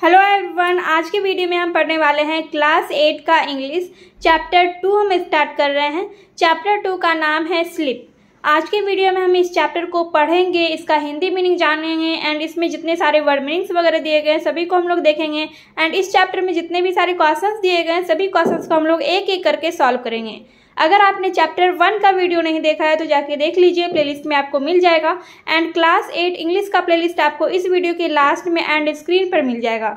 Hello everyone, आज के video में हम पढ़ने वाले हैं क्लास 8 का इंग्लिश चैप्टर 2 हम स्टार्ट कर रहे हैं। चैप्टर 2 का नाम है स्लीप। आज के वीडियो में हम इस चैप्टर को पढ़ेंगे, इसका हिंदी मीनिंग जानेंगे एंड इसमें जितने सारे वर्ड मीनिंग्स वगैरह दिए गए हैं सभी को हम लोग देखेंगे एंड इस चैप्टर में जितने भी सारे क्वेश्चंस दिए गए हैं सभी क्वेश्चंस को हम लोग एक एक करके सॉल्व करेंगे। अगर आपने चैप्टर 1 का वीडियो नहीं देखा है तो जाके देख लीजिए, प्लेलिस्ट में आपको मिल जाएगा एंड क्लास 8 इंग्लिश का प्लेलिस्ट आपको इस वीडियो के लास्ट में एंड स्क्रीन पर मिल जाएगा।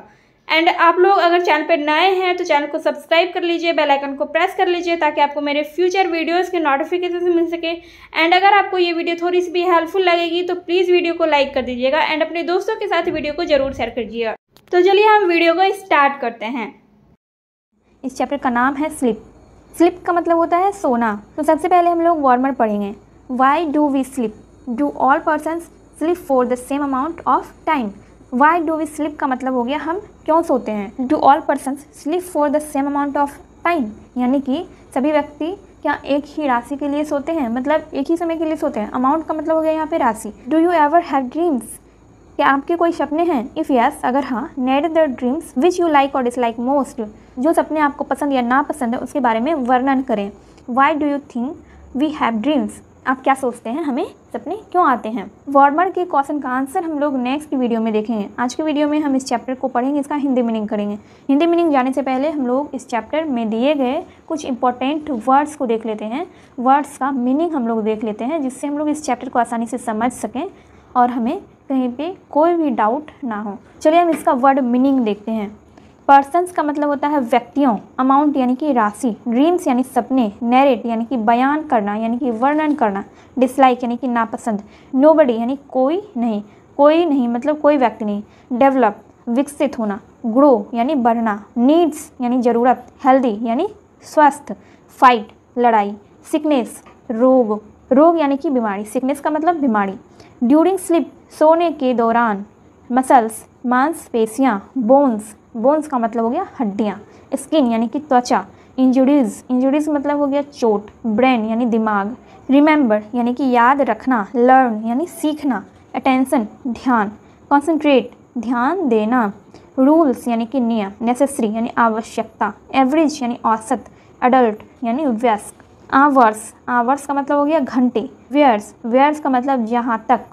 एंड आप लोग अगर चैनल पर नए हैं तो चैनल को सब्सक्राइब कर लीजिए, बेल आइकन को प्रेस कर लीजिए ताकि आपको मेरे फ्यूचर वीडियोस के नोटिफिकेशन मिल सके। एंड अगर आपको ये वीडियो थोड़ी सी भी हेल्पफुल लगेगी तो प्लीज़ वीडियो को लाइक कर दीजिएगा एंड अपने दोस्तों के साथ वीडियो को जरूर शेयर कर दीजिएगा। तो चलिए हम वीडियो को स्टार्ट करते हैं। इस चैप्टर का नाम है स्लीप। स्लीप का मतलब होता है सोना। तो सबसे पहले हम लोग ग्रामर पढ़ेंगे। Why do we sleep? Do all persons sleep for the same amount of time? Why do we sleep का मतलब हो गया हम क्यों सोते हैं। Do all persons sleep for the same amount of time, यानी कि सभी व्यक्ति क्या एक ही राशि के लिए सोते हैं, मतलब एक ही समय के लिए सोते हैं। अमाउंट का मतलब हो गया यहाँ पे राशि। Do you ever have dreams? क्या आपके कोई सपने हैं? इफ़ यस, अगर हाँ, net the dreams which you like और डिसलाइक मोस्ट। जो सपने आपको पसंद या नापसंद है उसके बारे में वर्णन करें। Why do you think we have dreams? आप क्या सोचते हैं, हमें सपने क्यों आते हैं? ग्रामर के क्वेश्चन का आंसर हम लोग नेक्स्ट वीडियो में देखेंगे। आज के वीडियो में हम इस चैप्टर को पढ़ेंगे, इसका हिंदी मीनिंग करेंगे। हिंदी मीनिंग जाने से पहले हम लोग इस चैप्टर में दिए गए कुछ इंपॉर्टेंट वर्ड्स को देख लेते हैं। वर्ड्स का मीनिंग हम लोग देख लेते हैं जिससे हम लोग इस चैप्टर को आसानी से समझ सकें और हमें कहीं पे कोई भी डाउट ना हो। चलिए हम इसका वर्ड मीनिंग देखते हैं। पर्सन्स का मतलब होता है व्यक्तियों, अमाउंट यानी कि राशि, ड्रीम्स यानी सपने, नैरेट यानी कि बयान करना यानी कि वर्णन करना, डिसलाइक यानी कि नापसंद, नोबडी यानी कोई नहीं मतलब कोई व्यक्ति नहीं, डेवलप विकसित होना, ग्रो यानी बढ़ना, नीड्स यानी ज़रूरत, हेल्दी यानी स्वस्थ, फाइट लड़ाई, सिकनेस रोग यानी कि बीमारी, सिकनेस का मतलब बीमारी, ड्यूरिंग स्लीप सोने के दौरान, मसल्स मांसपेशियाँ, बोन्स का मतलब हो गया हड्डियाँ, स्किन यानी कि त्वचा, इंजुरीज मतलब हो गया चोट, ब्रेन यानी दिमाग, रिमेंबर यानी कि याद रखना, लर्न यानी सीखना, अटेंशन ध्यान, कॉन्सेंट्रेट ध्यान देना, रूल्स यानी कि नियम, नेसेसरी यानी आवश्यकता, एवरेज यानी औसत, अडल्ट यानी वयस्क, आवर्स का मतलब हो गया घंटे, वेयर्स का मतलब जहाँ तक,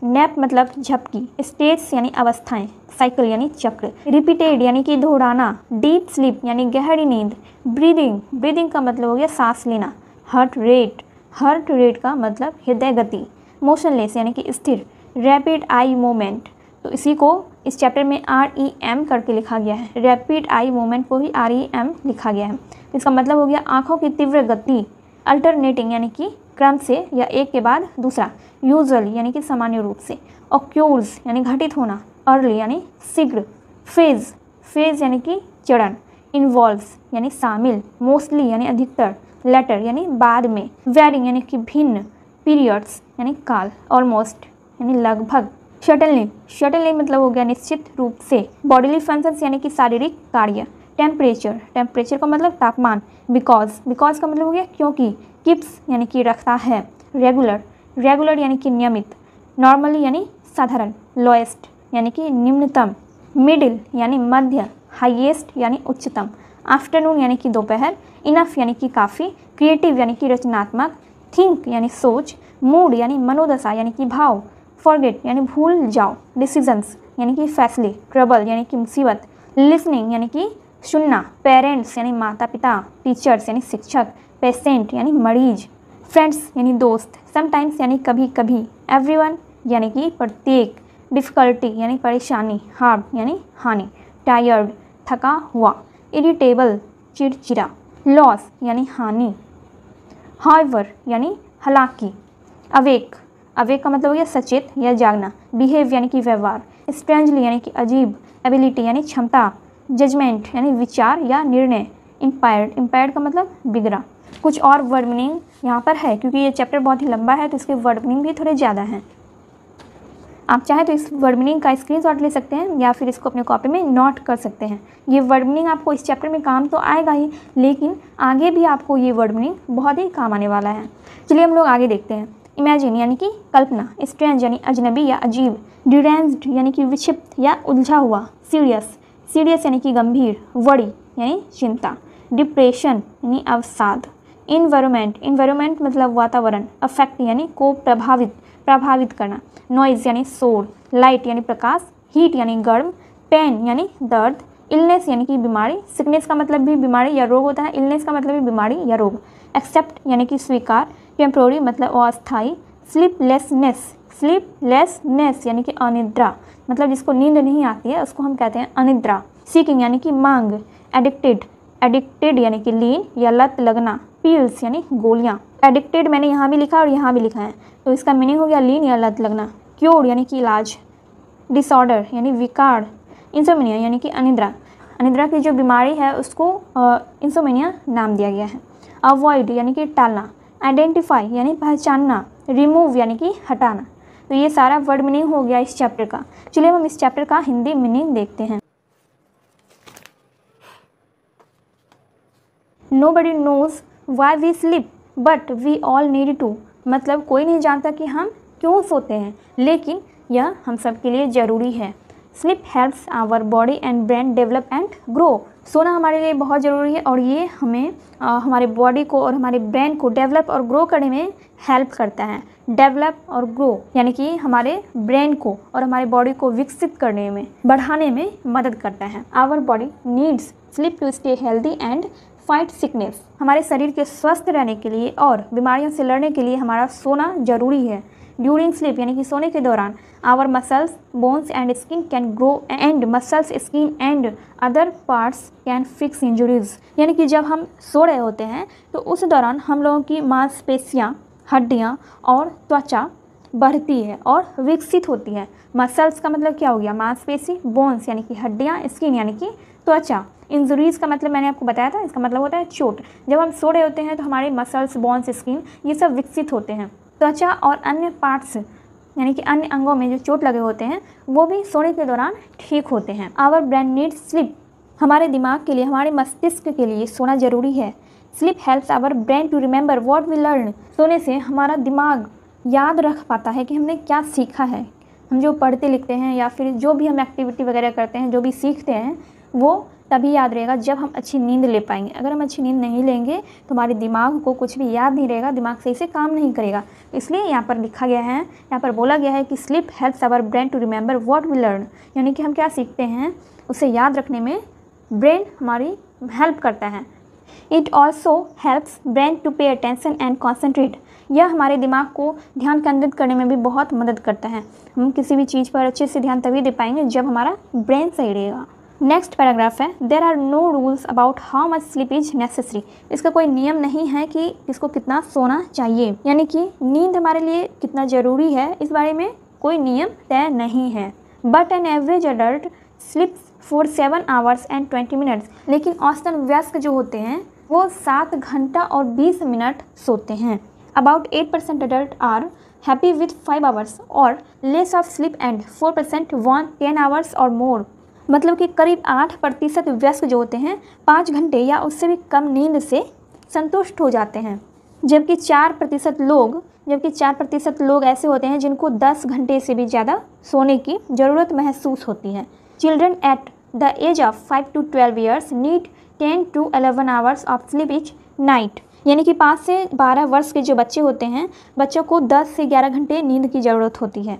नैप मतलब झपकी, स्टेट्स यानी अवस्थाएं, साइकिल यानी चक्र, रिपीटेड यानी कि दोहराना, डीप स्लीप यानी गहरी नींद, ब्रीदिंग का मतलब हो गया सांस लेना, हार्ट रेट का मतलब हृदय गति, मोशनलेस यानी कि स्थिर, रैपिड आई मूवमेंट, तो इसी को इस चैप्टर में REM करके लिखा गया है। रैपिड आई मूवमेंट को ही REM लिखा गया है। इसका मतलब हो गया आँखों की तीव्र गति, अल्टरनेटिंग यानी कि क्रम से या एक के बाद दूसरा, यूजुअल यानी कि सामान्य रूप से, ऑक्यूर्स यानी घटित होना, अर्ली यानी शीघ्र, फेज यानी कि चरण, इन्वॉल्व्स यानी शामिल, मोस्टली यानी अधिकतर, लेटर यानी बाद में, वेरिंग यानी कि भिन्न, पीरियड्स यानी काल, ऑलमोस्ट यानी लगभग, शटनली मतलब हो गया निश्चित रूप से, बॉडीली फंक्शंस यानी कि शारीरिक कार्य, टेम्परेचर का मतलब तापमान, बिकॉज का मतलब हो गया क्योंकि, कीप्स यानी कि रखता है, रेगुलर यानी कि नियमित, नॉर्मली यानी साधारण, लोएस्ट यानी कि निम्नतम, मिडिल यानी मध्य, हाईएस्ट यानी उच्चतम, आफ्टरनून यानी कि दोपहर, इनफ यानी कि काफ़ी, क्रिएटिव यानी कि रचनात्मक, थिंक यानी सोच, मूड यानी मनोदशा यानी कि भाव, फॉरगेट यानी भूल जाओ, डिसीजंस यानी कि फैसले, ट्रबल यानी कि मुसीबत, लिसनिंग यानी कि सुनना, पेरेंट्स यानी माता पिता, टीचर्स यानी शिक्षक, पेशेंट यानी मरीज, फ्रेंड्स यानी दोस्त, समटाइम्स यानी कभी कभी, एवरीवन यानी कि प्रत्येक, डिफ़िकल्टी यानी परेशानी, हार्म यानी हानि, टायर्ड थका हुआ, इरिटेबल चिड़चिड़ा, लॉस यानी हानि, हाउएवर यानी हालांकि, अवेक का मतलब हो गया सचेत या जागना, बिहेव यानी कि व्यवहार, स्ट्रेंजली यानी कि अजीब, एबिलिटी यानी क्षमता, जजमेंट यानी विचार या निर्णय, इम्पायर्ड का मतलब बिगड़ा। कुछ और वर्ड मीनिंग यहाँ पर है क्योंकि ये चैप्टर बहुत ही लंबा है तो इसके वर्ड मीनिंग भी थोड़े ज़्यादा हैं। आप चाहें तो इस वर्ड मीनिंग का स्क्रीनशॉट ले सकते हैं या फिर इसको अपने कॉपी में नोट कर सकते हैं। ये वर्ड मीनिंग आपको इस चैप्टर में काम तो आएगा ही, लेकिन आगे भी आपको ये वर्ड मीनिंग बहुत ही काम आने वाला है। चलिए हम लोग आगे देखते हैं। इमेजिन यानी कि कल्पना, स्ट्रेंज यानी अजनबी या अजीब, डिरेंज्ड यानी कि विक्षिप्त या उलझा हुआ, सीरियस यानी कि गंभीर, वरी यानी चिंता, डिप्रेशन यानी अवसाद, इन्वायरमेंट मतलब वातावरण, अफेक्ट यानी को प्रभावित करना, नॉइज यानी शोर, लाइट यानी प्रकाश, हीट यानी गर्म, पेन यानी दर्द, इलनेस यानी कि बीमारी, सिकनेस का मतलब भी बीमारी या रोग होता है, इलनेस का मतलब भी बीमारी या रोग, एक्सेप्ट यानी कि स्वीकार, टेम्पोररी मतलब अस्थायी, स्लीपलेसनेस यानी कि अनिद्रा, मतलब जिसको नींद नहीं आती है उसको हम कहते हैं अनिद्रा, सीकिंग यानी कि मांग, एडिक्टेड यानी कि लीन या लत लगना, पिल्स यानी गोलियाँ, एडिक्टेड मैंने यहाँ भी लिखा और यहाँ भी लिखा है, तो इसका मीनिंग हो गया लीन या लत लगना, क्योर यानी कि इलाज, डिसऑर्डर यानी विकार, इंसोमिनिया यानी कि अनिद्रा की जो बीमारी है उसको इंसोमिनिया नाम दिया गया है, अवॉइड यानी कि टालना, आइडेंटिफाई यानी पहचानना, रिमूव यानी कि हटाना। तो ये सारा वर्ड मीनिंग हो गया इस चैप्टर का। चलिए हम इस चैप्टर का हिंदी मीनिंग देखते हैं। Nobody knows why we sleep, but we all need to। मतलब कोई नहीं जानता कि हम क्यों सोते हैं, लेकिन यह हम सब के लिए ज़रूरी है। Sleep helps our body and brain develop and grow. सोना हमारे लिए बहुत ज़रूरी है और ये हमें हमारे बॉडी को और हमारे ब्रेन को डेवलप और ग्रो करने में हेल्प करता है। डेवलप और ग्रो यानी कि हमारे ब्रेन को और हमारे बॉडी को विकसित करने में, बढ़ाने में मदद करता है। Our body needs sleep to stay healthy and fight sickness. हमारे शरीर के स्वस्थ रहने के लिए और बीमारियों से लड़ने के लिए हमारा सोना जरूरी है। ड्यूरिंग स्लीप यानी कि सोने के दौरान our muscles, bones and skin can grow and muscles, skin and other parts can fix injuries. यानी कि जब हम सो रहे होते हैं तो उस दौरान हम लोगों की मांसपेशियाँ, हड्डियाँ और त्वचा बढ़ती है और विकसित होती है। मसल्स का मतलब क्या हो गया? मांसपेशी, बोन्स यानी कि हड्डियाँ, स्किन यानी कि त्वचा। इंजुरीज़ का मतलब मैंने आपको बताया था, इसका मतलब होता है चोट। जब हम सो रहे होते हैं तो हमारे मसल्स, बोन्स, स्किन ये सब विकसित होते हैं। त्वचा और अन्य पार्ट्स यानी कि अन्य अंगों में जो चोट लगे होते हैं वो भी सोने के दौरान ठीक होते हैं। Our brain needs sleep. हमारे दिमाग के लिए, हमारे मस्तिष्क के लिए सोना ज़रूरी है। Sleep helps our brain to remember what we learn. सोने से हमारा दिमाग याद रख पाता है कि हमने क्या सीखा है। हम जो पढ़ते लिखते हैं या फिर जो भी हम एक्टिविटी वगैरह करते हैं, जो भी सीखते हैं, वो तभी याद रहेगा जब हम अच्छी नींद ले पाएंगे। अगर हम अच्छी नींद नहीं लेंगे तो हमारे दिमाग को कुछ भी याद नहीं रहेगा, दिमाग सही से काम नहीं करेगा। इसलिए यहाँ पर लिखा गया है, यहाँ पर बोला गया है कि sleep helps our brain to remember what we learn. यानी कि हम क्या सीखते हैं उसे याद रखने में ब्रेन हमारी हेल्प करता है। It also helps brain to pay attention and concentrate. यह हमारे दिमाग को ध्यान केंद्रित करने में भी बहुत मदद करता है। हम किसी भी चीज़ पर अच्छे से ध्यान तभी दे पाएंगे जब हमारा ब्रेन सही रहेगा। नेक्स्ट पैराग्राफ है, there are no rules about how much sleep is necessary. इसका कोई नियम नहीं है कि इसको कितना सोना चाहिए, यानी कि नींद हमारे लिए कितना ज़रूरी है इस बारे में कोई नियम तय नहीं है। But an average adult स्लीप्स for 7 hours and 20 minutes। लेकिन औसतन वयस्क जो होते हैं वो 7 घंटा और 20 मिनट सोते हैं। About 8% adult are happy with 5 hours or less of sleep and 4% want 10 hours और मोर। मतलब कि करीब 8% वयस्क जो होते हैं 5 घंटे या उससे भी कम नींद से संतुष्ट हो जाते हैं, जबकि 4% लोग ऐसे होते हैं जिनको 10 घंटे से भी ज़्यादा सोने की ज़रूरत महसूस होती है। Children at the age of 5 to 12 years need 10 to 11 hours of sleep each night. यानी कि 5 से 12 वर्ष के जो बच्चे होते हैं, बच्चों को 10 से 11 घंटे नींद की ज़रूरत होती है।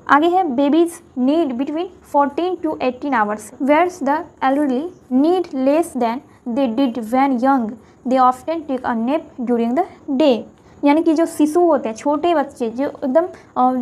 आगे है, babies need between 14 to 18 hours whereas the elderly need less than they did when young। they often take a nap during the day। यानी कि जो शिशु होते हैं, छोटे बच्चे जो एकदम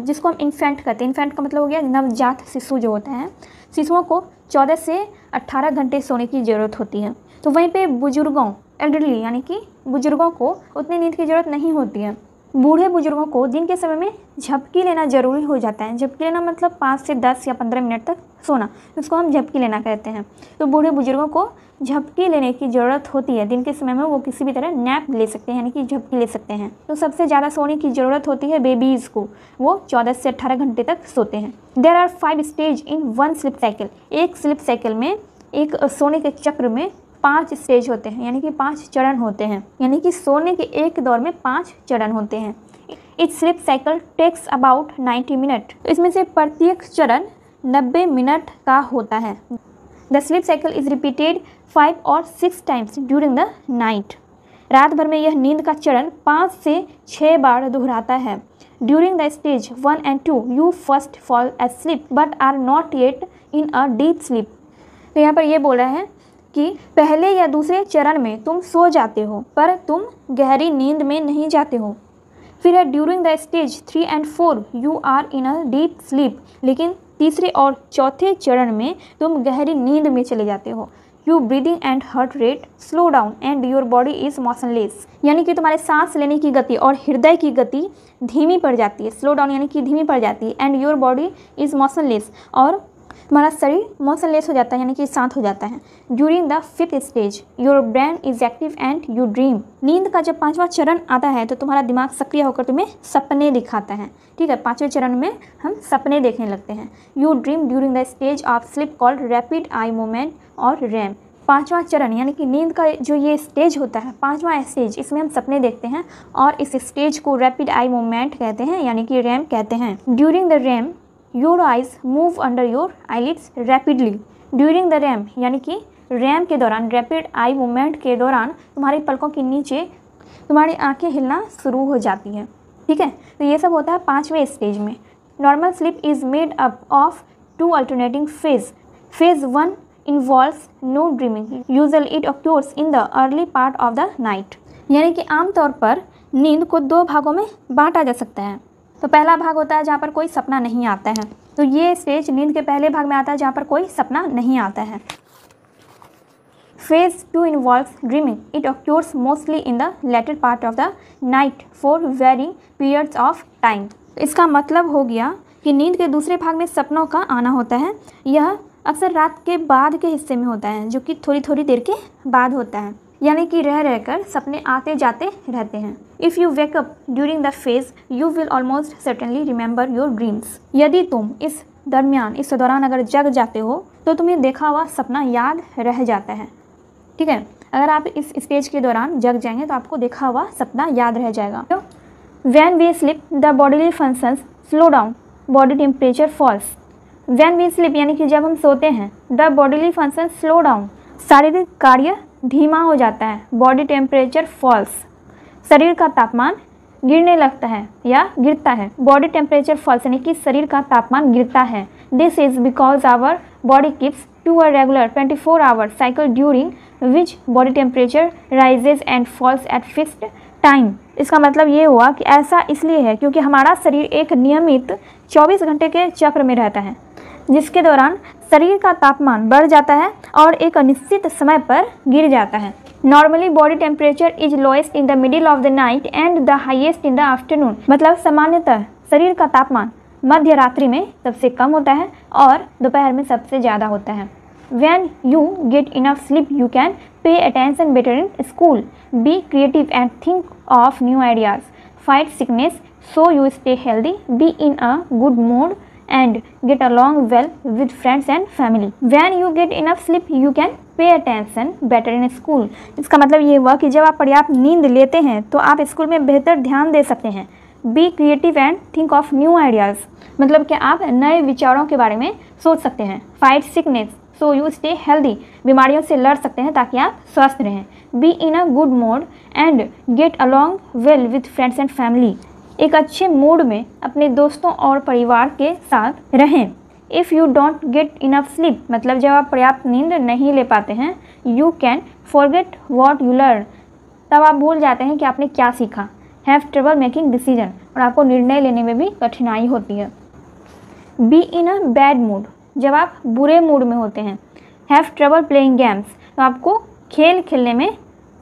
जिसको हम इन्फेंट कहते हैं, इन्फेंट का मतलब हो गया नवजात शिशु जो होते हैं, शिशुओं को 14 से 18 घंटे सोने की ज़रूरत होती है। तो वहीं पे बुजुर्गों, एल्डरली यानी कि बुजुर्गों को उतनी नींद की ज़रूरत नहीं होती है। बूढ़े बुजुर्गों को दिन के समय में झपकी लेना ज़रूरी हो जाता है। झपकी लेना मतलब 5 से 10 या 15 मिनट तक सोना, उसको हम झपकी लेना कहते हैं। तो बूढ़े बुजुर्गों को झपकी लेने की ज़रूरत होती है। दिन के समय में वो किसी भी तरह नैप ले सकते हैं, यानी कि झपकी ले सकते हैं। तो सबसे ज़्यादा सोने की ज़रूरत होती है बेबीज़ को, वो 14 से 18 घंटे तक सोते हैं। There are 5 stage in 1 sleep cycle. एक स्लीप साइकिल में, एक सोने के चक्र में 5 स्टेज होते हैं, यानी कि 5 चरण होते हैं। यानी कि सोने के एक दौर में 5 चरण होते हैं। Each sleep cycle takes about 90 minutes. तो इसमें से प्रत्येक चरण 90 मिनट का होता है. The sleep cycle is repeated 5 or 6 times during the night. रात भर में यह नींद का चरण 5 से 6 बार दोहराता है. During the stage 1 and 2, you first fall asleep but are not yet in a deep sleep. तो यहाँ पर ये बोल रहा है कि पहले या दूसरे चरण में तुम सो जाते हो पर तुम गहरी नींद में नहीं जाते हो. फिर है during the stage 3 and 4 you are in a deep sleep. लेकिन तीसरे और चौथे चरण में तुम गहरी नींद में चले जाते हो. You breathing and heart rate slow down and your body is motionless. यानी कि तुम्हारे सांस लेने की गति और हृदय की गति धीमी पड़ जाती है. स्लो डाउन यानी कि धीमी पड़ जाती है. And your body is motionless, और तुम्हारा शरीर मोशनलेस हो जाता है यानी कि शांत हो जाता है. During the 5th stage your brain is active and you dream. नींद का जब 5वां चरण आता है तो तुम्हारा दिमाग सक्रिय होकर तुम्हें सपने दिखाता है. ठीक है, 5वें चरण में हम सपने देखने लगते हैं. You dream during the stage of sleep called rapid eye movement और रैम. 5वां चरण यानी कि नींद का जो ये स्टेज होता है, 5वां स्टेज, इसमें हम सपने देखते हैं और इस स्टेज को रैपिड आई मूवमेंट कहते हैं यानी कि रैम कहते हैं. During the RAM your eyes move under your eyelids rapidly. During the RAM यानी कि रैम के दौरान, रैपिड आई मूवमेंट के दौरान तुम्हारी पलकों के नीचे तुम्हारी आंखें हिलना शुरू हो जाती हैं. ठीक है, तो ये सब होता है 5वें स्टेज में. Normal sleep is made up of 2 alternating phase. Phase 1 involves no dreaming. Usually it occurs in the early part of the night. यानी कि आमतौर पर नींद को 2 भागों में बांटा जा सकता है. तो पहला भाग होता है जहाँ पर कोई सपना नहीं आता है. तो ये स्टेज नींद के पहले भाग में आता है जहाँ पर कोई सपना नहीं आता है. Phase 2 involves dreaming. It occurs mostly in the later part of the night for varying periods of time. इसका मतलब हो गया कि नींद के दूसरे भाग में सपनों का आना होता है. यह अक्सर रात के बाद के हिस्से में होता है जो कि थोड़ी थोड़ी देर के बाद होता है. यानी कि रह रहकर सपने आते जाते रहते हैं. If you wake up during the phase you will almost certainly remember your dreams. यदि तुम इस दौरान अगर जग जाते हो तो तुम्हें देखा हुआ सपना याद रह जाता है. ठीक है, अगर आप इस स्टेज के दौरान जग जाएंगे तो आपको देखा हुआ सपना याद रह जाएगा. तो when we sleep the bodily functions slow down, body temperature falls. When we sleep यानी कि जब हम सोते हैं, the bodily function slow down, शारीरिक कार्य धीमा हो जाता है. बॉडी टेम्परेचर फॉल्स, शरीर का तापमान गिरने लगता है या गिरता है. बॉडी टेम्परेचर फॉल्स यानी कि शरीर का तापमान गिरता है. This is because our body keeps to a regular 24 hour cycle during which body temperature rises and falls at fixed time. इसका मतलब ये हुआ कि ऐसा इसलिए है क्योंकि हमारा शरीर एक नियमित 24 घंटे के चक्र में रहता है जिसके दौरान शरीर का तापमान बढ़ जाता है और एक अनिश्चित समय पर गिर जाता है. Normally body temperature is lowest in the middle of the night and the highest in the afternoon. मतलब सामान्यतः शरीर का तापमान मध्य रात्रि में सबसे कम होता है और दोपहर में सबसे ज़्यादा होता है. When you get enough sleep, you can pay attention better in school, be creative and think of new ideas, fight sickness so you stay healthy, be in a good mood and get along well with friends and family. When you get enough sleep, you can pay attention better in school. इसका मतलब ये हुआ कि जब आप पर्याप्त नींद लेते हैं तो आप स्कूल में बेहतर ध्यान दे सकते हैं. Be creative and think of new ideas, मतलब कि आप नए विचारों के बारे में सोच सकते हैं. Fight sickness so you stay healthy, बीमारियों से लड़ सकते हैं ताकि आप स्वस्थ रहें. Be in a good mood and get along well with friends and family, एक अच्छे मूड में अपने दोस्तों और परिवार के साथ रहें. If you don't get enough sleep, मतलब जब आप पर्याप्त नींद नहीं ले पाते हैं, you can forget what you learned, तब आप भूल जाते हैं कि आपने क्या सीखा. Have trouble making decision, और आपको निर्णय लेने में भी कठिनाई होती है. Be in a bad mood, जब आप बुरे मूड में होते हैं. Have trouble playing games, तो आपको खेल खेलने में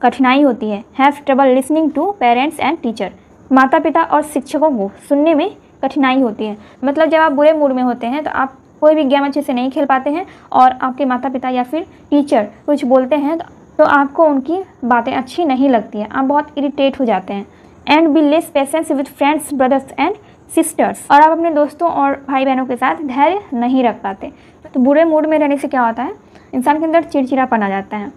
कठिनाई होती है. Have trouble listening to parents and teacher, माता पिता और शिक्षकों को सुनने में कठिनाई होती है. मतलब जब आप बुरे मूड में होते हैं तो आप कोई भी गेम अच्छे से नहीं खेल पाते हैं और आपके माता पिता या फिर टीचर कुछ बोलते हैं तो आपको उनकी बातें अच्छी नहीं लगती हैं, आप बहुत इरिटेट हो जाते हैं. And be less patience with friends brothers and sisters, और आप अपने दोस्तों और भाई बहनों के साथ धैर्य नहीं रख पाते. तो बुरे मूड में रहने से क्या होता है, इंसान के अंदर चिड़चिड़ापन आ जाता है.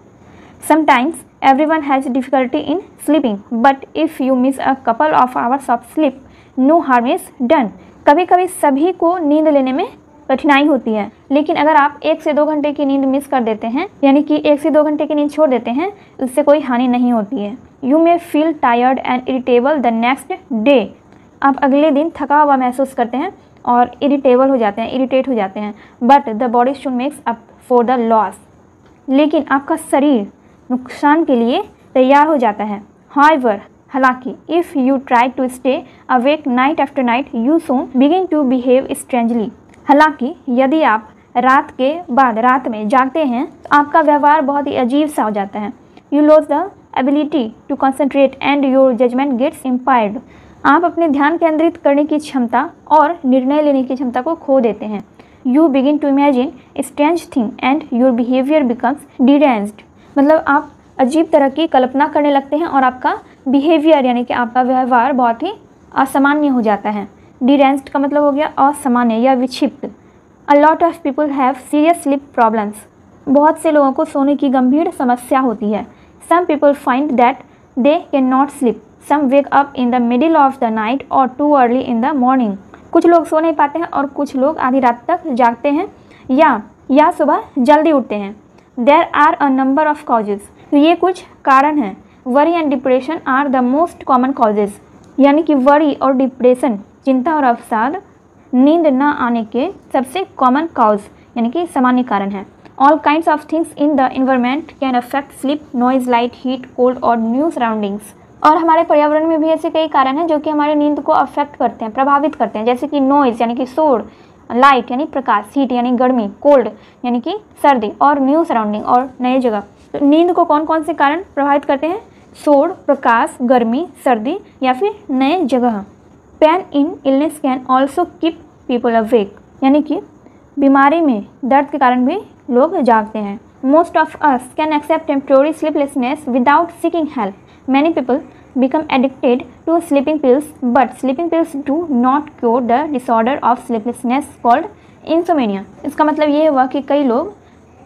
Sometimes everyone has difficulty in sleeping, but if you miss a couple of hours of sleep, no harm is done. कभी कभी सभी को नींद लेने में कठिनाई होती है, लेकिन अगर आप 1 से 2 घंटे की नींद मिस कर देते हैं, यानी कि 1 से 2 घंटे की नींद छोड़ देते हैं, उससे कोई हानि नहीं होती है। You may feel tired and irritable the next day. आप अगले दिन थका हुआ महसूस करते हैं और इरिटेबल हो जाते हैं, इरिटेट हो जाते हैं। But the body should makes up for the loss. लेकिन आपका शरीर नुकसान के लिए तैयार हो जाता है। हाउएवर, हालांकि if you try to stay awake night after night you soon begin to behave strangely. हालांकि यदि आप रात के बाद रात में जागते हैं तो आपका व्यवहार बहुत ही अजीब सा हो जाता है। You lose the ability to concentrate and your judgement gets impaired. आप अपने ध्यान केंद्रित करने की क्षमता और निर्णय लेने की क्षमता को खो देते हैं। You begin to imagine strange thing and your behaviour becomes deranged. मतलब आप अजीब तरह की कल्पना करने लगते हैं और आपका बिहेवियर यानी कि आपका व्यवहार बहुत ही असामान्य हो जाता है। डिरेंज्ड का मतलब हो गया असामान्य या विक्षिप्त। A lot of people have serious sleep problems. बहुत से लोगों को सोने की गंभीर समस्या होती है। Some people find that they can not sleep. Some wake up in the middle of the night और too early in the morning. कुछ लोग सो नहीं पाते हैं और कुछ लोग आधी रात तक जागते हैं या सुबह जल्दी उठते हैं। There are a number of causes. तो ये कुछ कारण हैं। Worry and depression are the most common causes. यानी कि वरी और डिप्रेशन, चिंता और अवसाद नींद न आने के सबसे कॉमन कॉज यानी कि सामान्य कारण है। All kinds of things in the environment can affect sleep, noise, light, heat, cold और न्यू सराउंडिंग्स। और हमारे पर्यावरण में भी ऐसे कई कारण हैं जो कि हमारी नींद को अफेक्ट करते हैं, प्रभावित करते हैं। जैसे कि नॉइज़ यानी कि शोर, लाइट यानी प्रकाश, हीट यानी गर्मी, कोल्ड यानी कि सर्दी और न्यू सराउंडिंग और नए जगह। तो नींद को कौन कौन से कारण प्रभावित करते हैं? शोर, प्रकाश, गर्मी, सर्दी या फिर नए जगह। Pain in illness can also keep people awake. यानी कि बीमारी में दर्द के कारण भी लोग जागते हैं। Most of us can accept temporary sleeplessness without seeking help. Many people become addicted to sleeping pills, but sleeping pills do not cure the disorder of sleeplessness called insomnia. इसका मतलब ये हुआ कि कई लोग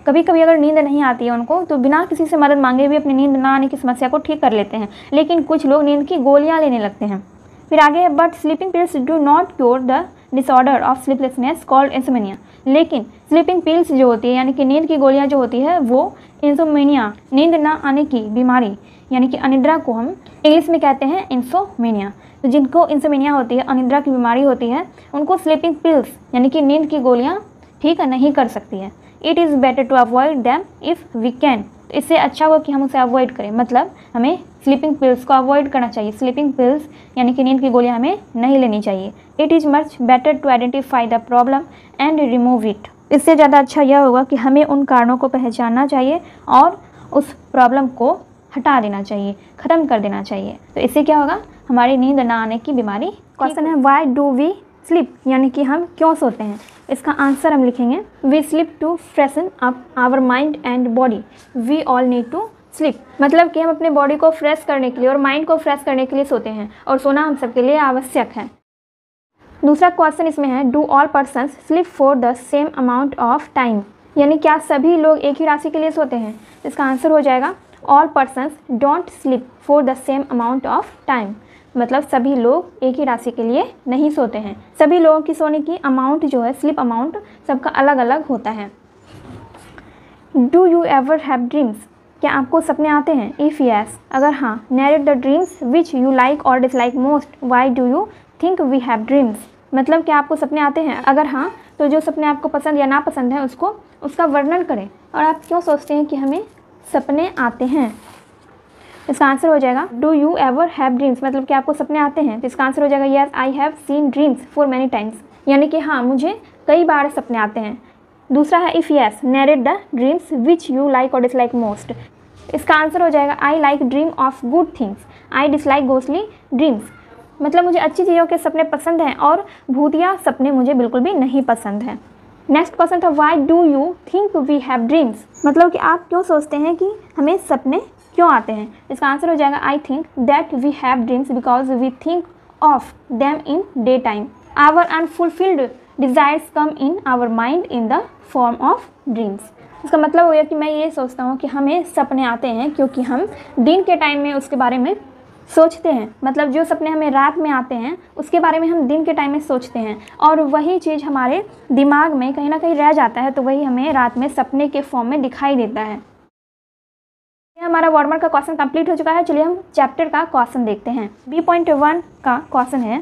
कभी कभी अगर नींद नहीं आती है उनको तो बिना किसी से मदद मांगे भी अपनी नींद ना आने की समस्या को ठीक कर लेते हैं। लेकिन कुछ लोग नींद की गोलियां लेने लगते हैं। फिर आगे है but sleeping pills do not cure the disorder of sleeplessness called insomnia. लेकिन स्लीपिंग पिल्स जो होती है यानी कि नींद की गोलियां जो होती है वो इंसोमेनिया, नींद ना आने की बीमारी यानी कि अनिद्रा को हम इंग्लिश में कहते हैं इंसोमेनिया। तो जिनको इंसोमेनिया होती है, अनिद्रा की बीमारी होती है, उनको स्लीपिंग पिल्स यानी कि नींद की गोलियां ठीक नहीं कर सकती है। It is better to avoid them if we can. तो इससे अच्छा हो कि हम उसे अवॉइड करें, मतलब हमें स्लीपिंग पिल्स को अवॉइड करना चाहिए। स्लीपिंग पिल्स यानी कि नींद की गोलियां हमें नहीं लेनी चाहिए। It is much better to identify the problem and remove it. इससे ज़्यादा अच्छा यह होगा कि हमें उन कारणों को पहचानना चाहिए और उस प्रॉब्लम को हटा देना चाहिए, ख़त्म कर देना चाहिए। तो इससे क्या होगा? हमारी नींद ना आने की बीमारी। क्वेश्चन है व्हाई डू वी स्लीप, यानी कि हम क्यों सोते हैं। इसका आंसर हम लिखेंगे we sleep to freshen up our mind and body. We all need to sleep. मतलब कि हम अपने बॉडी को फ्रेश करने के लिए और माइंड को फ्रेश करने के लिए सोते हैं और सोना हम सबके लिए आवश्यक है। दूसरा क्वेश्चन इसमें है do all persons sleep for the same amount of time. यानी क्या सभी लोग एक ही राशि के लिए सोते हैं। इसका आंसर हो जाएगा all persons don't sleep for the same amount of time. मतलब सभी लोग एक ही राशि के लिए नहीं सोते हैं। सभी लोगों की सोने की अमाउंट जो है, स्लीप अमाउंट, सबका अलग अलग होता है। Do you ever have dreams. क्या आपको सपने आते हैं? इफ़ यस, अगर हाँ, narrate the dreams which you like और dislike most. Why do you think we have dreams. मतलब क्या आपको सपने आते हैं? अगर हाँ, तो जो सपने आपको पसंद या नापसंद है उसका वर्णन करें और आप क्यों सोचते हैं कि हमें सपने आते हैं। इसका आंसर हो जाएगा do you ever have dreams. मतलब कि आपको सपने आते हैं। तो इसका आंसर हो जाएगा yes I have seen dreams for many times. यानी कि हाँ, मुझे कई बार सपने आते हैं। दूसरा है if yes narrate the dreams which you like और डिसलाइक मोस्ट। इसका आंसर हो जाएगा I like dream of good things, I dislike ghostly dreams. मतलब मुझे अच्छी चीज़ों के सपने पसंद हैं और भूतिया सपने मुझे बिल्कुल भी नहीं पसंद हैं। नेक्स्ट क्वेश्चन था why do you think we have dreams. मतलब कि आप क्यों सोचते हैं कि हमें सपने क्यों आते हैं। इसका आंसर हो जाएगा I think that we have dreams because we think of them in day time. Our unfulfilled desires come in our mind in the form of dreams. इसका मतलब हो गया कि मैं ये सोचता हूँ कि हमें सपने आते हैं क्योंकि हम दिन के टाइम में उसके बारे में सोचते हैं, मतलब जो सपने हमें रात में आते हैं उसके बारे में हम दिन के टाइम में सोचते हैं और वही चीज़ हमारे दिमाग में कहीं ना कहीं रह जाता है, तो वही हमें रात में सपने के फॉर्म में दिखाई देता है। हमारा वार्मर का क्वेश्चन कंप्लीट हो चुका है। चलिए हम चैप्टर का क्वेश्चन देखते हैं। B.1 का क्वेश्चन है,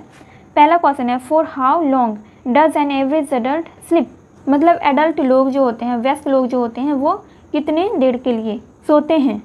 पहला क्वेश्चन है, for how long does N average adult slip, मतलब एडल्ट लोग जो होते हैं, वयस्क लोग जो होते हैं, वो कितने देर के लिए सोते हैं।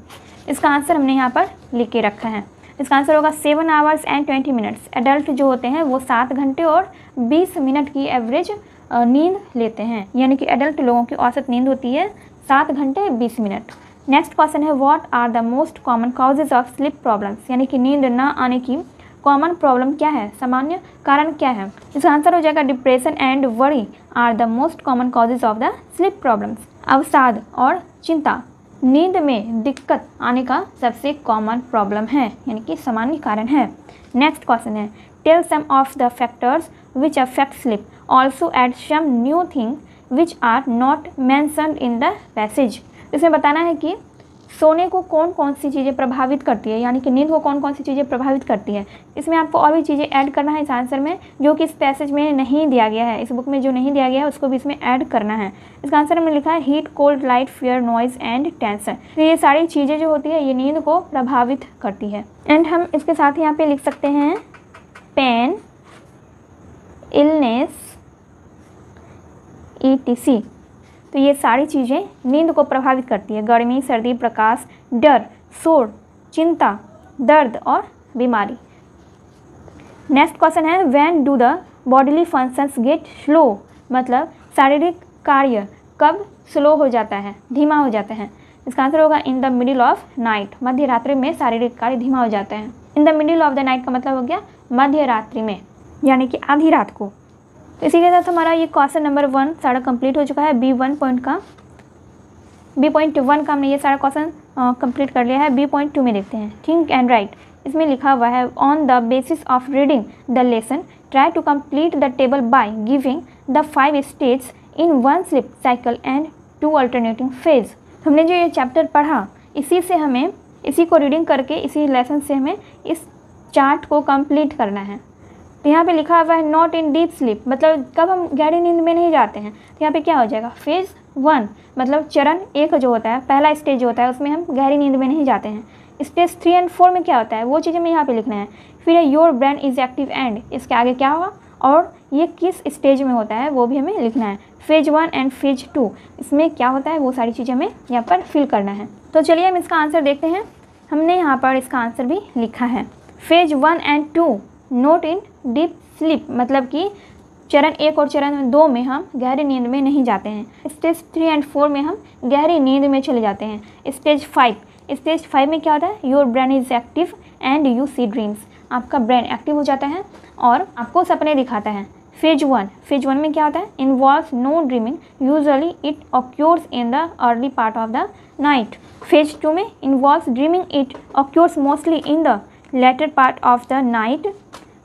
इसका आंसर हमने यहाँ पर लिख के रखा है। इसका आंसर होगा 7 आवर्स एंड 20 मिनट्स। एडल्ट जो होते हैं वो 7 घंटे और 20 मिनट की एवरेज नींद लेते हैं, यानी कि एडल्ट लोगों की औसत नींद होती है 7 घंटे 20 मिनट। नेक्स्ट क्वेश्चन है, what are the most common causes of sleep problems, यानी कि नींद ना आने की कॉमन प्रॉब्लम क्या है, सामान्य कारण क्या है। इसका आंसर हो जाएगा depression and worry are the most common causes of the sleep problems. अवसाद और चिंता नींद में दिक्कत आने का सबसे कॉमन प्रॉब्लम है, यानी कि सामान्य कारण है। नेक्स्ट क्वेश्चन है, tell some of the factors which affect sleep, also add some new thing which are not mentioned in the passage. इसमें बताना है कि सोने को कौन कौन सी चीज़ें प्रभावित करती है, यानी कि नींद को कौन कौन सी चीज़ें प्रभावित करती है। इसमें आपको और भी चीज़ें ऐड करना है इस आंसर में, जो कि इस पैसेज में नहीं दिया गया है, इस बुक में जो नहीं दिया गया है उसको भी इसमें ऐड करना है। इसका आंसर में लिखा है heat, cold, light, fear, noise and tension. तो ये सारी चीज़ें जो होती है ये नींद को प्रभावित करती है। एंड हम इसके साथ यहाँ पे लिख सकते हैं पेन, इलनेस, ETC। तो ये सारी चीज़ें नींद को प्रभावित करती है। गर्मी, सर्दी, प्रकाश, डर, शोर, चिंता, दर्द और बीमारी। नेक्स्ट क्वेश्चन है, when do the bodily functions get slow, मतलब शारीरिक कार्य कब स्लो हो जाता है, धीमा हो जाता है। इसका आंसर होगा in the middle of night, मध्य रात्रि में शारीरिक कार्य धीमा हो जाता है। In the middle of the night का मतलब हो गया मध्य रात्रि में, यानी कि आधी रात को। तो इसी के साथ हमारा ये क्वेश्चन नंबर 1 सारा कंप्लीट हो चुका है। B.1 का हमने ये सारा क्वेश्चन कंप्लीट कर लिया है। B.2 में देखते हैं, थिंक एंड राइट। इसमें लिखा हुआ है, on the basis of reading the lesson try to complete the table by giving the 5 stage in 1 sleep cycle and 2 alternating phase. हमने जो ये चैप्टर पढ़ा इसी को रीडिंग करके इसी लेसन से हमें इस चार्ट को कंप्लीट करना है। तो यहाँ पे लिखा हुआ है नॉट इन डीप स्लीप, मतलब कब हम गहरी नींद में नहीं जाते हैं। तो यहाँ पे क्या हो जाएगा, फेज़ 1, मतलब चरण 1 जो होता है, पहला स्टेज जो होता है, उसमें हम गहरी नींद में नहीं जाते हैं। स्टेज 3 और 4 में क्या होता है वो चीज़ें हमें यहाँ पे लिखना है। फिर your brain is active and, इसके आगे क्या होगा और ये किस स्टेज में होता है वो भी हमें लिखना है। फेज 1 एंड फेज 2 इसमें क्या होता है वो सारी चीज़ें हमें यहाँ पर फिल करना है। तो चलिए हम इसका आंसर देखते हैं। हमने यहाँ पर इसका आंसर भी लिखा है, phase 1 and 2 note in deep sleep, मतलब कि चरण 1 और चरण 2 में हम गहरी नींद में नहीं जाते हैं। स्टेज 3 एंड 4 में हम गहरी नींद में चले जाते हैं। स्टेज 5 में क्या होता है, your brain is active and you see dreams, आपका ब्रेन एक्टिव हो जाता है और आपको सपने दिखाता है। फेज 1 में क्या होता है, involves no dreaming, usually it occurs in the early part of the night. Phase 2 में involves dreaming, it occurs mostly in the later part of the night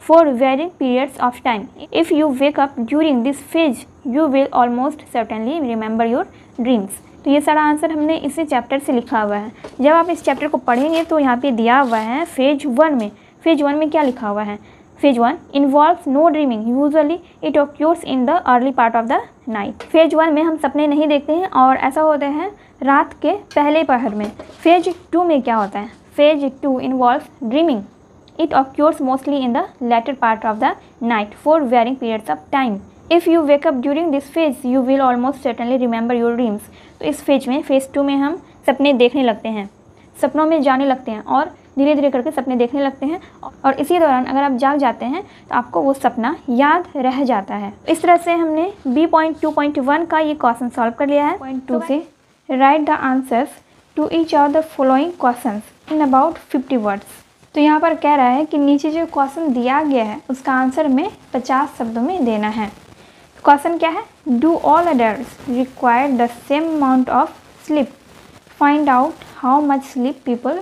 for varying periods of time. If you wake up during this phase, you will almost certainly remember your dreams. तो ये सारा answer हमने इसी chapter से लिखा हुआ है। जब आप इस चैप्टर को पढ़ेंगे तो यहाँ पे दिया हुआ है फेज 1 में क्या लिखा हुआ है, phase 1 involves no dreaming, usually it occurs in the early part of the night. Phase 1 में हम सपने नहीं देखते हैं और ऐसा होता है रात के पहले पहर में। फेज 2 में क्या होता है, phase 2 involves dreaming. It occurs mostly in the latter part of the night for varying periods of time. If you wake up during this phase, you will almost certainly remember your dreams. तो इस phase 2 में हम सपने देखने लगते हैं, सपनों में जाने लगते हैं और धीरे धीरे करके सपने देखने लगते हैं और इसी दौरान अगर आप जाग जाते हैं तो आपको वो सपना याद रह जाता है। इस तरह से हमने B.2.1 का ये क्वेश्चन सॉल्व कर लिया है। पॉइंट 2 से write the answers to each of the following questions in about 50 words. तो यहाँ पर कह रहा है कि नीचे जो क्वेश्चन दिया गया है उसका आंसर में 50 शब्दों में देना है। क्वेश्चन क्या है, do all adults require the same amount of sleep, find out how much sleep people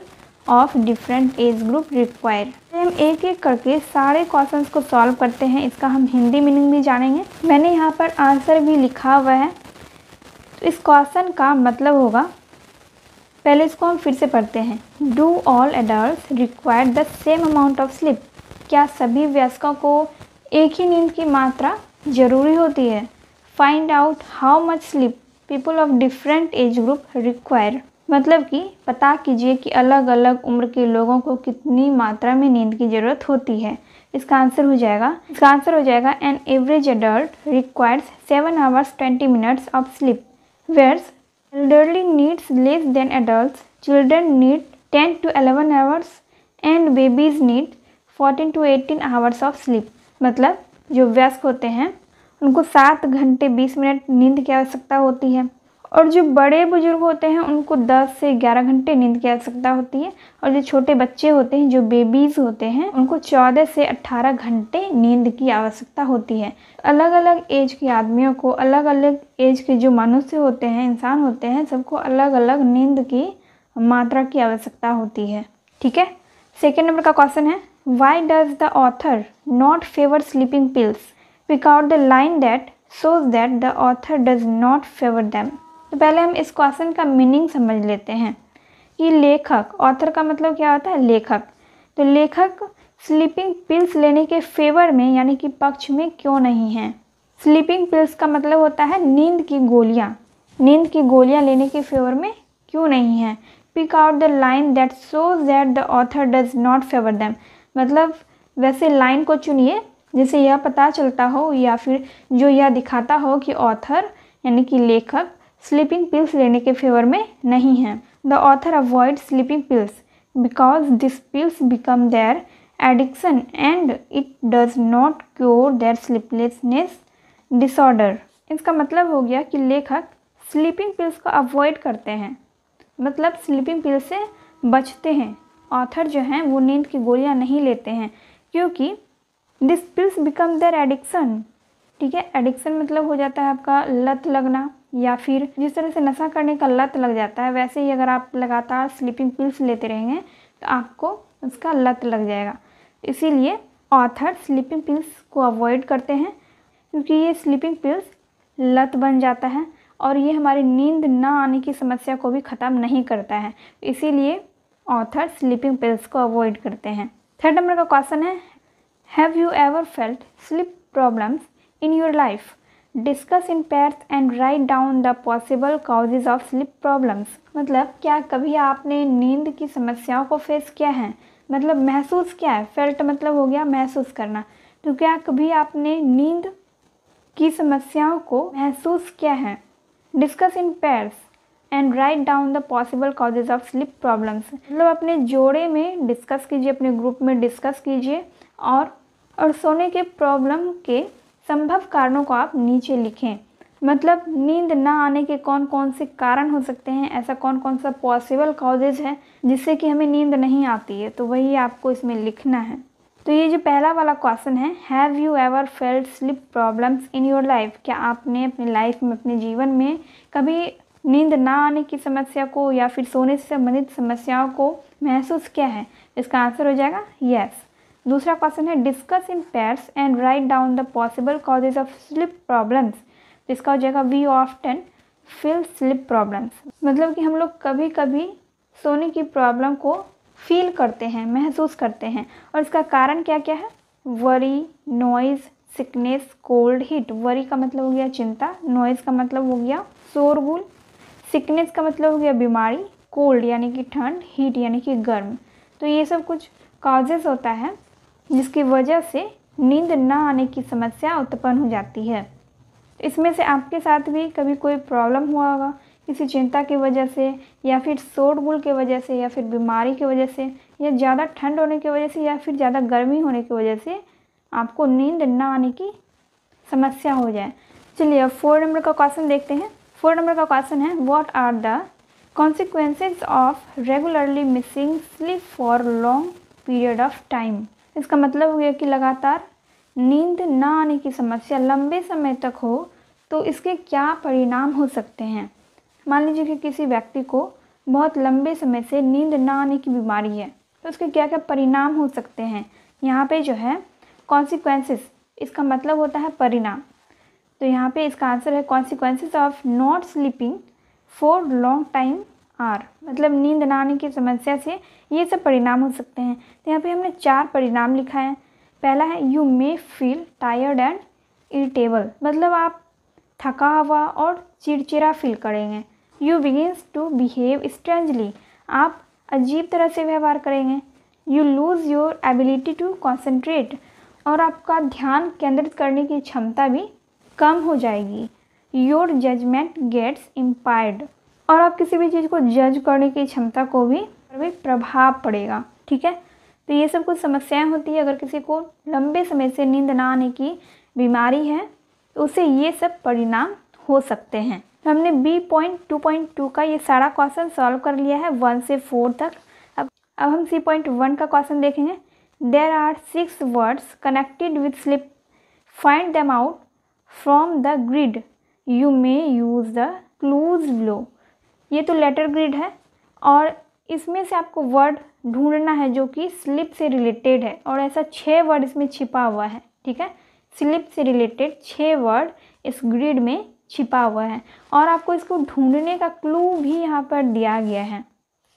of different age group require. हम एक एक करके सारे क्वेश्चंस को सॉल्व करते हैं, इसका हम हिंदी मीनिंग भी जानेंगे। मैंने यहाँ पर आंसर भी लिखा हुआ है। तो इस क्वेश्चन का मतलब होगा पहले इसको हम फिर से पढ़ते हैं। Do all adults require the same amount of sleep? क्या सभी वयस्कों को एक ही नींद की मात्रा ज़रूरी होती है? Find out how much sleep people of different age group require. मतलब कि पता कीजिए कि अलग अलग उम्र के लोगों को कितनी मात्रा में नींद की ज़रूरत होती है। इसका आंसर हो जाएगा an average adult requires 7 hours 20 minutes of sleep, whereas elderly needs less than adults, children need 10 to 11 hours and babies need 14 to 18 hours of sleep। मतलब जो वयस्क होते हैं उनको 7 घंटे 20 मिनट नींद की आवश्यकता होती है और जो बड़े बुजुर्ग होते हैं उनको 10 से 11 घंटे नींद की आवश्यकता होती है और जो छोटे बच्चे होते हैं, जो बेबीज़ होते हैं, उनको 14 से 18 घंटे नींद की आवश्यकता होती है। अलग अलग एज के आदमियों को, अलग अलग एज के जो मनुष्य होते हैं, इंसान होते हैं, सबको अलग अलग नींद की मात्रा की आवश्यकता होती है। ठीक है। सेकेंड नंबर का क्वेश्चन है, why does the author not favour sleeping pills? Pick out the line that shows that the author does not favor them। तो पहले हम इस क्वेश्चन का मीनिंग समझ लेते हैं कि लेखक, ऑथर का मतलब क्या होता है? लेखक। तो लेखक स्लीपिंग पिल्स लेने के फेवर में यानी कि पक्ष में क्यों नहीं है? स्लीपिंग पिल्स का मतलब होता है नींद की गोलियाँ। नींद की गोलियाँ लेने के फेवर में क्यों नहीं है? Pick out the line that shows that the author does not favour them. मतलब वैसे लाइन को चुनिए जिससे यह पता चलता हो या फिर जो यह दिखाता हो कि ऑथर यानी कि लेखक स्लीपिंग पिल्स लेने के फेवर में नहीं है। The author avoid sleeping pills because this pills become their addiction and it does not cure their sleeplessness disorder. इसका मतलब हो गया कि लेखक स्लीपिंग पिल्स को अवॉइड करते हैं, मतलब स्लीपिंग पिल से बचते हैं। ऑथर जो हैं वो नींद की गोलियां नहीं लेते हैं क्योंकि this pills become their addiction. ठीक है, एडिक्शन मतलब हो जाता है आपका लत लगना, या फिर जिस तरह से नशा करने का लत लग जाता है वैसे ही अगर आप लगातार स्लीपिंग पिल्स लेते रहेंगे तो आपको उसका लत लग जाएगा। इसीलिए ऑथर स्लीपिंग पिल्स को अवॉइड करते हैं क्योंकि ये स्लीपिंग पिल्स लत बन जाता है और ये हमारी नींद ना आने की समस्या को भी ख़त्म नहीं करता है। इसीलिए ऑथर स्लीपिंग पिल्स को अवॉइड करते हैं। थर्ड नंबर का क्वेश्चन है, have you ever felt sleep problems in your life? Discuss in pairs and write down the possible causes of sleep problems. मतलब क्या कभी आपने नींद की समस्याओं को फेस किया है? मतलब महसूस किया है। फेल्ट मतलब हो गया महसूस करना। तो क्या कभी आपने नींद की समस्याओं को महसूस किया है? Discuss in pairs and write down the possible causes of sleep problems. मतलब अपने जोड़े में डिस्कस कीजिए, अपने ग्रुप में डिस्कस कीजिए और सोने के प्रॉब्लम के संभव कारणों को आप नीचे लिखें। मतलब नींद ना आने के कौन कौन से कारण हो सकते हैं, ऐसा कौन कौन सा पॉसिबल काउजेज है जिससे कि हमें नींद नहीं आती है, तो वही आपको इसमें लिखना है। तो ये जो पहला वाला क्वेश्चन है, have you ever felt sleep problems in your life? क्या आपने अपनी लाइफ में, अपने जीवन में कभी नींद ना आने की समस्या को या फिर सोने से संबंधित समस्याओं को महसूस किया है? इसका आंसर हो जाएगा यस। दूसरा क्वेश्चन है, discuss in pairs and write down the possible causes of sleep problems. तो इसका हो जाएगा we often feel sleep problems. मतलब कि हम लोग कभी कभी सोने की प्रॉब्लम को फील करते हैं, महसूस करते हैं। और इसका कारण क्या क्या है? Worry, noise, sickness, cold, heat. Worry का मतलब हो गया चिंता, नॉइज़ का मतलब हो गया शोरगुल, सिकनेस का मतलब हो गया बीमारी, कोल्ड यानी कि ठंड, हीट यानी कि गर्म। तो ये सब कुछ कॉजेज़ होता है जिसकी वजह से नींद ना आने की समस्या उत्पन्न हो जाती है। इसमें से आपके साथ भी कभी कोई प्रॉब्लम हुआ होगा किसी चिंता की वजह से, या फिर शोरगुल की वजह से, या फिर बीमारी की वजह से, या ज़्यादा ठंड होने की वजह से, या फिर ज़्यादा गर्मी होने की वजह से आपको नींद ना आने की समस्या हो जाए। चलिए अब 4 नंबर का क्वेश्चन देखते हैं। 4 नंबर का क्वेश्चन है, what are the consequences of regularly missing sleep for long period of time? इसका मतलब हो गया कि लगातार नींद ना आने की समस्या लंबे समय तक हो तो इसके क्या परिणाम हो सकते हैं। मान लीजिए कि किसी व्यक्ति को बहुत लंबे समय से नींद ना आने की बीमारी है, तो उसके क्या क्या परिणाम हो सकते हैं। यहाँ पे जो है कॉन्सिक्वेंसेस, इसका मतलब होता है परिणाम। तो यहाँ पे इसका आंसर है consequences of not sleeping for long time are, मतलब नींद ना आने की समस्या से ये सब परिणाम हो सकते हैं। तो यहाँ पे हमने 4 परिणाम लिखा है। पहला है you may feel tired and irritable, मतलब आप थका हुआ और चिड़चिड़ा फील करेंगे। You begins to behave strangely, आप अजीब तरह से व्यवहार करेंगे। You lose your ability to concentrate, और आपका ध्यान केंद्रित करने की क्षमता भी कम हो जाएगी। योर जजमेंट गेट्स इम्पायर्ड, और आप किसी भी चीज़ को जज करने की क्षमता को भी प्रभाव पड़ेगा। ठीक है, तो ये सब कुछ समस्याएं होती है अगर किसी को लंबे समय से नींद ना आने की बीमारी है तो उसे ये सब परिणाम हो सकते हैं। तो हमने B.2.2 का ये सारा क्वेश्चन सॉल्व कर लिया है 1 से 4 तक। अब हम C.1 का क्वेश्चन देखेंगे। There are 6 words connected with sleep, find them out from the grid, you may use the clues below. ये तो लेटर ग्रिड है और इसमें से आपको वर्ड ढूंढना है जो कि स्लिप से रिलेटेड है, और ऐसा 6 वर्ड इसमें छिपा हुआ है। ठीक है, स्लिप से रिलेटेड 6 वर्ड इस ग्रिड में छिपा हुआ है, और आपको इसको ढूंढने का क्लू भी यहाँ पर दिया गया है।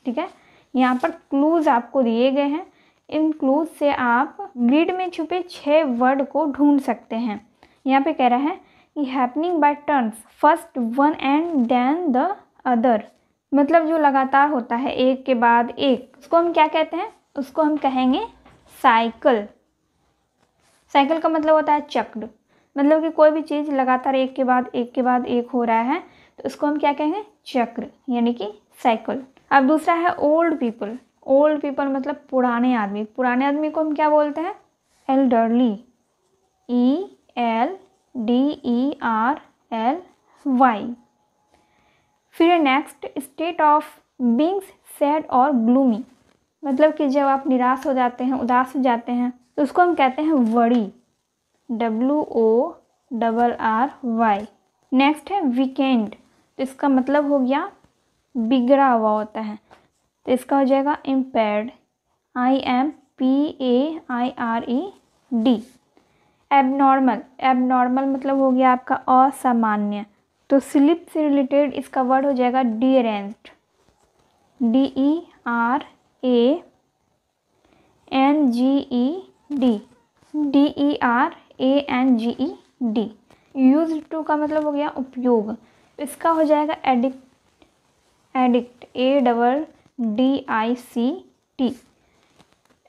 ठीक है, यहाँ पर क्लूज आपको दिए गए हैं। इन क्लूज से आप ग्रिड में छुपे 6 वर्ड को ढूंढ सकते हैं। यहाँ पे कह रहा है कि happening by turns, first one and then the other, मतलब जो लगातार होता है एक के बाद एक, उसको हम क्या कहते हैं? उसको हम कहेंगे साइकिल। साइकिल का मतलब होता है चक्र, मतलब कि कोई भी चीज़ लगातार एक के बाद एक के बाद एक हो रहा है तो उसको हम क्या कहेंगे? चक्र, यानी कि साइकिल। अब दूसरा है ओल्ड पीपल। ओल्ड पीपल मतलब पुराने आदमी। पुराने आदमी को हम क्या बोलते हैं? Elderly, ELDERLY। फिर next state of being sad और ग्लूमी, मतलब कि जब आप निराश हो जाते हैं, उदास हो जाते हैं तो उसको हम कहते हैं वरी, WORRY। नेक्स्ट है वीकेंड, तो इसका मतलब हो गया बिगड़ा हुआ होता है, तो इसका हो जाएगा इम्पेयर्ड, IMPAIRED। एबनॉर्मल, एबनॉर्मल मतलब हो गया आपका असामान्य, तो स्लिप से रिलेटेड इसका वर्ड हो जाएगा डीरेंज्ड, DERANGED। यूज्ड टू का मतलब हो गया उपयोग, इसका हो जाएगा एडिक्ट, ADDICT।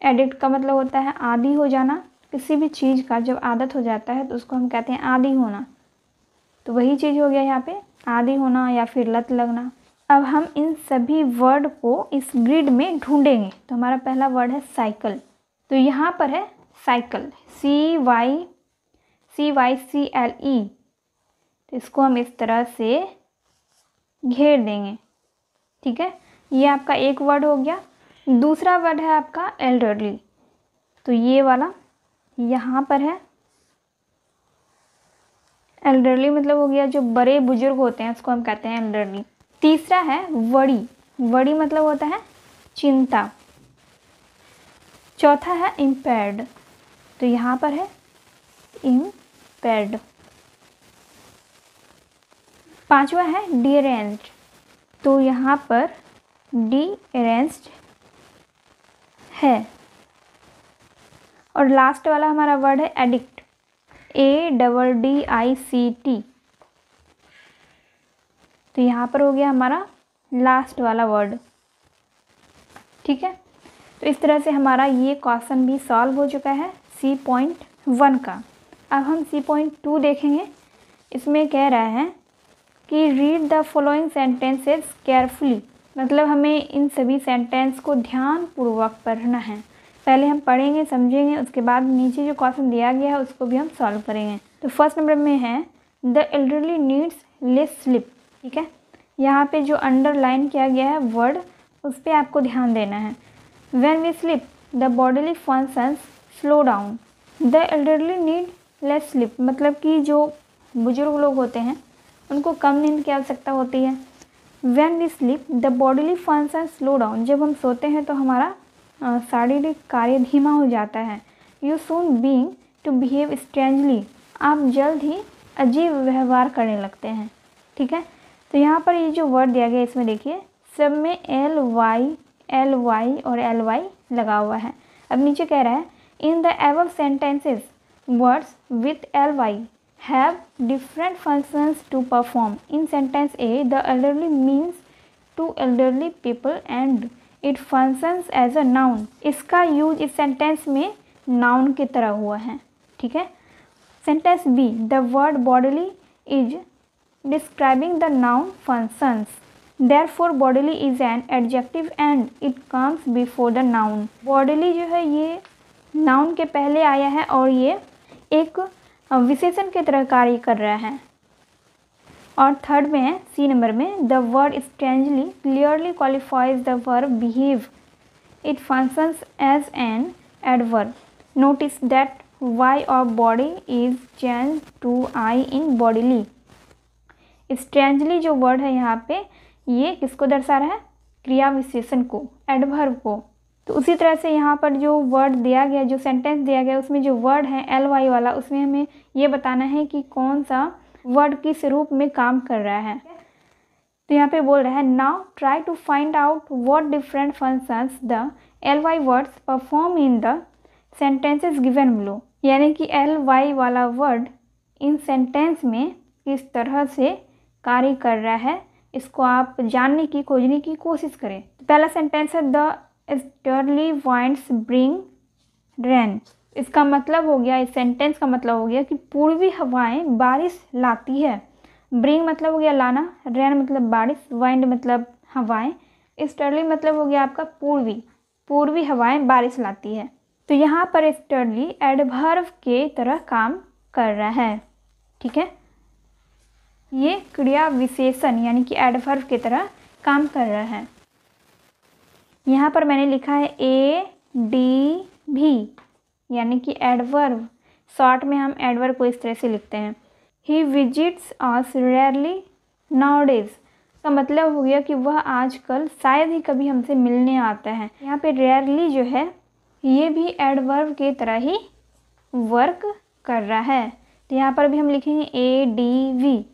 एडिक्ट का मतलब होता है आदी हो जाना, किसी भी चीज़ का जब आदत हो जाता है तो उसको हम कहते हैं आदी होना, तो वही चीज़ हो गया यहाँ पे आदी होना या फिर लत लगना। अब हम इन सभी वर्ड को इस ग्रिड में ढूंढेंगे। तो हमारा पहला वर्ड है साइकिल, तो यहाँ पर है साइकिल, CYCLE, तो इसको हम इस तरह से घेर देंगे। ठीक है, ये आपका एक वर्ड हो गया। दूसरा वर्ड है आपका एल्डरली, तो ये वाला यहाँ पर है। एल्डरली मतलब हो गया जो बड़े बुजुर्ग होते हैं उसको हम कहते हैं एल्डरली। तीसरा है वरी, वरी मतलब होता है चिंता। चौथा है इम्पेयर्ड, तो यहाँ पर है इम्पेयर्ड। पांचवा है डिरेंज्ड, तो यहाँ पर डिरेंज्ड है। और लास्ट वाला हमारा वर्ड है एडिक्ट, ADDICT, तो यहाँ पर हो गया हमारा लास्ट वाला वर्ड। ठीक है, तो इस तरह से हमारा ये क्वेश्चन भी सॉल्व हो चुका है C.1 का। अब हम C.2 देखेंगे। इसमें कह रहा है कि read the following sentences carefully, मतलब हमें इन सभी सेंटेंस को ध्यानपूर्वक पढ़ना है। पहले हम पढ़ेंगे, समझेंगे, उसके बाद नीचे जो क्वेश्चन दिया गया है उसको भी हम सॉल्व करेंगे। तो फर्स्ट नंबर में है the elderly needs less slip. ठीक है, यहाँ पे जो अंडरलाइन किया गया है वर्ड, उस पर आपको ध्यान देना है। When we sleep the bodily functions slow down, the elderly need less sleep, मतलब कि जो बुजुर्ग लोग होते हैं उनको कम नींद की आवश्यकता होती है। When we sleep the bodily functions slow down, जब हम सोते हैं तो हमारा शारीरिक कार्य धीमा हो जाता है। यू सून बीइंग टू बिहेव स्ट्रेंजली, आप जल्द ही अजीब व्यवहार करने लगते हैं। ठीक है, तो यहाँ पर ये जो वर्ड दिया गया इसमें देखिए सब में एल वाई और एल वाई लगा हुआ है। अब नीचे कह रहा है in the above sentences words with L Y have different functions to perform. In sentence A the elderly means to elderly people and it functions as a noun. इसका यूज इस सेंटेंस में नाउन की तरह हुआ है, ठीक है। Sentence B the word bodily is describing the noun functions, therefore bodily is an adjective and it comes before the noun. Bodily जो है ये नाउन के पहले आया है और ये एक विशेषण की तरह कार्य कर रहा है। और थर्ड में है सी नंबर में the word strangely clearly qualifies the verb behave, it functions as an adverb. Notice that Y of body is change to I in bodily. Strangely जो वर्ड है यहाँ पे ये किसको दर्शा रहा है? क्रिया विशेषण को, एडवर्ब को। तो उसी तरह से यहाँ पर जो वर्ड दिया गया, जो सेंटेंस दिया गया उसमें जो वर्ड है एल वाई वाला, उसमें हमें ये बताना है कि कौन सा वर्ड किस रूप में काम कर रहा है। तो यहाँ पे बोल रहा है now try to find out what different functions the L Y words perform in the sentences given below. यानी कि एल वाई वाला वर्ड इन सेंटेंस में किस तरह से कार्य कर रहा है, इसको आप जानने की, खोजने की कोशिश करें। पहला सेंटेंस है the easterly winds bring rain. इसका मतलब हो गया, इस सेंटेंस का मतलब हो गया कि पूर्वी हवाएं बारिश लाती है। ब्रिंग मतलब हो गया लाना, रेन मतलब बारिश, वाइंड मतलब हवाएं, ईस्टर्ली मतलब हो गया आपका पूर्वी हवाएं बारिश लाती है। तो यहाँ पर ईस्टर्ली एडवर्ब के तरह काम कर रहा है, ठीक है। ये क्रिया विशेषण यानी कि एडवर्ब की तरह काम कर रहा है। यहाँ पर मैंने लिखा है ए डी भी यानी कि एडवर्ब। शॉर्ट में हम एडवर्ब को इस तरह से लिखते हैं। ही विजिट्स अस रेयरली नाउडेज का मतलब हो गया कि वह आजकल शायद ही कभी हमसे मिलने आता है। यहाँ पे रेयरली जो है ये भी एडवर्ब की तरह ही वर्क कर रहा है। तो यहाँ पर भी हम लिखेंगे ए डी वी।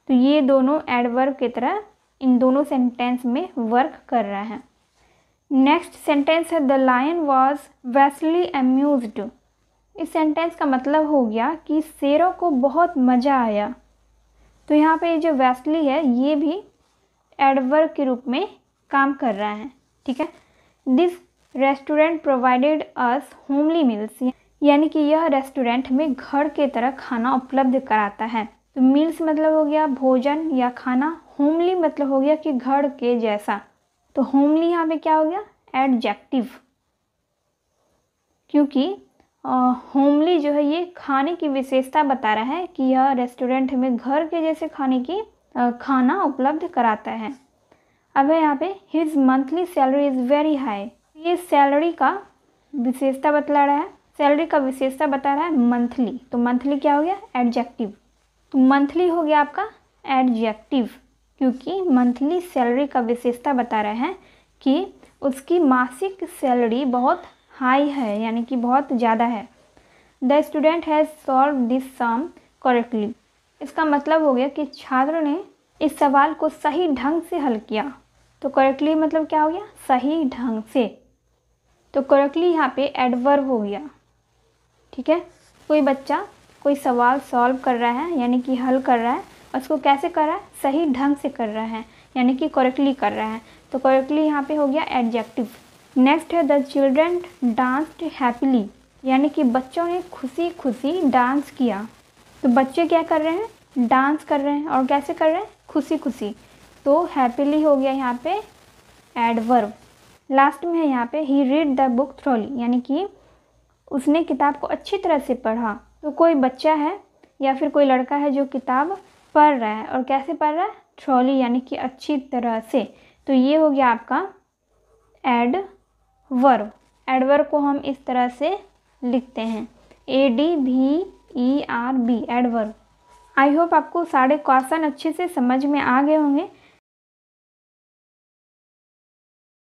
तो ये दोनों एडवर्ब की तरह इन दोनों सेंटेंस में वर्क कर रहा है। नेक्स्ट सेंटेंस है the lion was vastly amused. इस सेंटेंस का मतलब हो गया कि शेरों को बहुत मज़ा आया। तो यहाँ पे जो वेस्टली है ये भी एडवर्ब के रूप में काम कर रहा है, ठीक है। This restaurant provided us homely meals, यानी कि यह रेस्टोरेंट में घर के तरह खाना उपलब्ध कराता है। तो मील्स मतलब हो गया भोजन या खाना, होमली मतलब हो गया कि घर के जैसा। तो होमली यहाँ पे क्या हो गया? एडजेक्टिव, क्योंकि होमली जो है ये खाने की विशेषता बता रहा है कि यह रेस्टोरेंट में घर के जैसे खाना उपलब्ध कराता है। अब है यहाँ पे his monthly salary is very high. ये सैलरी का विशेषता बतला रहा है, सैलरी का विशेषता बता रहा है मंथली। तो मंथली क्या हो गया? एडजेक्टिव। तो मंथली हो गया आपका एडजेक्टिव, क्योंकि मंथली सैलरी का विशेषता बता रहा है कि उसकी मासिक सैलरी बहुत हाई है, यानी कि बहुत ज़्यादा है। The student has solve this sum correctly. इसका मतलब हो गया कि छात्र ने इस सवाल को सही ढंग से हल किया। तो करेक्टली मतलब क्या हो गया? सही ढंग से। तो करेक्टली यहाँ पे एडवर्ब हो गया, ठीक है। कोई बच्चा कोई सवाल सॉल्व कर रहा है यानी कि हल कर रहा है, उसको कैसे कर रहा है? सही ढंग से कर रहा है, यानी कि करेक्टली कर रहा है। तो करेक्टली यहाँ पे हो गया एडजेक्टिव। नेक्स्ट है द चिल्ड्रन डांस्ड हैप्पीली, यानी कि बच्चों ने खुशी खुशी डांस किया। तो बच्चे क्या कर रहे हैं? डांस कर रहे हैं। और कैसे कर रहे हैं? खुशी खुशी। तो हैप्पीली हो गया यहाँ पे एडवर्ब। लास्ट में है यहाँ पे ही रीड द बुक थ्रोली, यानी कि उसने किताब को अच्छी तरह से पढ़ा। तो कोई बच्चा है या फिर कोई लड़का है जो किताब पढ़ रहा है, और कैसे पढ़ रहा है? थ्रोली, यानी कि अच्छी तरह से। तो ये हो गया आपका एडवर्ब। एडवर्ब को हम इस तरह से लिखते हैं ADVERB, एडवर्ब। आई होप आपको सारे क्वेश्चन अच्छे से समझ में आ गए होंगे।